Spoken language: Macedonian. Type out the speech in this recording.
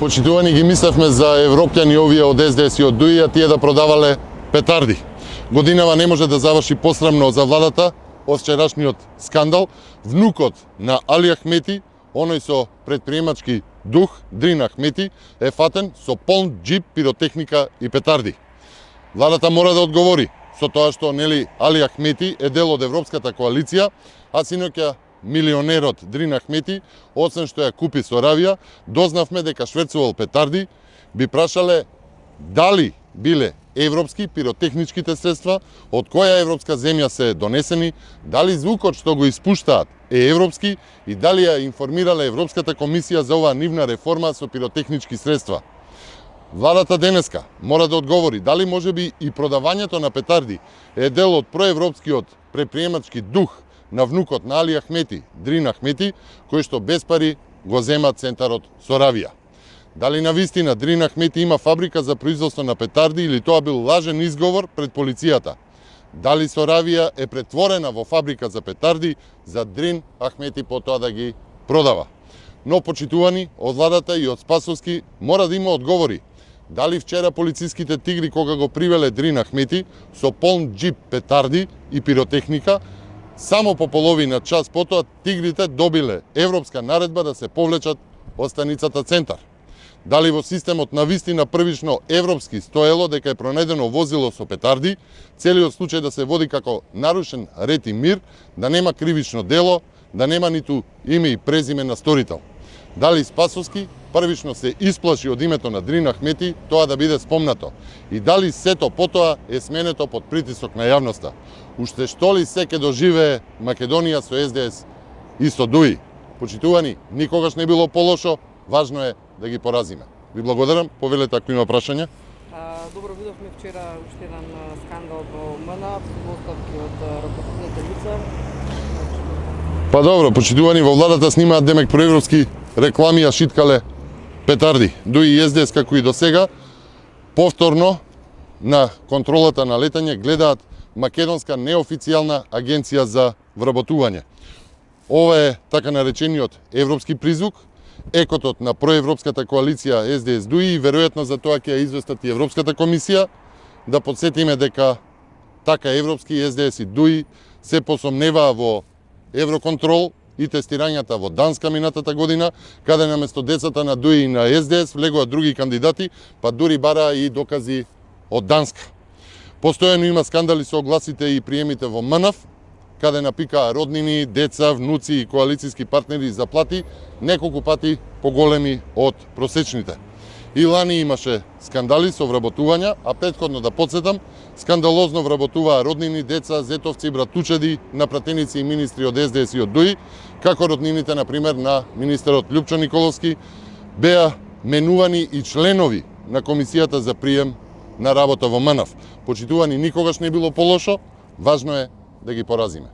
Почитувани, ги мислевме за европјани овие од СДС и од ДУИ, а тие да продавале петарди. Годинава не може да заврши посрамно за владата од вчерашниот скандал. Внукот на Али Ахмети, оној со предприемачки дух, Дрин Ахмети, е фатен со полн џип пиротехника и петарди. Владата мора да одговори со тоа што нели Али Ахмети е дел од Европската коалиција, а синоќа милионерот Дрин Ахмети, освен што ја купи Соравија, дознавме дека шверцувал петарди, би прашале дали биле европски пиротехничките средства, од која европска земја се донесени, дали звукот што го испуштаат е европски и дали ја информирале Европската комисија за оваа нивна реформа со пиротехнички средства. Владата денеска мора да одговори дали можеби и продавањето на петарди е дел од проевропскиот предприемачки дух на внукот на Али Ахмети, Дрин Ахмети, кој што без пари го зема центарот Соравија. Дали навистина Дрин Ахмети има фабрика за производство на петарди или тоа бил лажен изговор пред полицијата? Дали Соравија е претворена во фабрика за петарди за Дрин Ахмети потоа да ги продава? Но почитувани од владата и од Спасовски мора да има одговори. Дали вчера полициските тигри кога го привеле Дрин Ахмети со полн џип петарди и пиротехника, само по половина час потоа тигрите добиле европска наредба да се повлечат од станицата Центар? Дали во системот на вистина првично европски стоело дека е пронајдено возило со петарди, целиот случај да се води како нарушен ред и мир, да нема кривично дело, да нема ниту име и презиме на сторител? Дали Спасовски првично се исплаши од името на Дрин Ахмети тоа да биде спомнато? И дали сето потоа е сменето под притисок на јавноста? Уште што ли се ке доживее Македонија со СДС и со ДУИ? Почитувани, никогаш не било полошо, важно е да ги поразиме. Ви благодарам, повелете ако има прашања. Добро, видовме вчера уште еден скандал во МНАП, со оставки од ракопитните лица. Па добро, почитувани, во владата снимаат демек проевропски реклами, а шиткале петарди. ДУИ и СДС, како и до сега, повторно на контролата на летање гледаат македонска неофицијална агенција за вработување. Ова е така наречениот европски призвук, екотот на проевропската коалиција СДС-ДУИ и веројатно за тоа ќе ја известат и Европската комисија. Да подсетиме дека така европски СДС и ДУИ се посомневаа во Евроконтрол и тестирањата во Данска минатата година, каде наместо децата на ДУИ и на СДС влегоа други кандидати, па дури бараа и докази од Данска. Постојано има скандали со огласите и приемите во МНАФ, каде напикаа роднини, деца, внуци и коалицијски партнери за плати неколку пати поголеми од просечните. И лани имаше скандали со вработувања, а претходно да подсетам, скандалозно вработуваа роднини, деца, зетовци, братучеди, напратеници и министри од СДС и од ДУИ, како роднините, например, на министерот Љупчо Николовски, беа менувани и членови на комисијата за прием на работа во МНАФ. Почитувани, никогаш не било полошо, важно е да ги поразиме.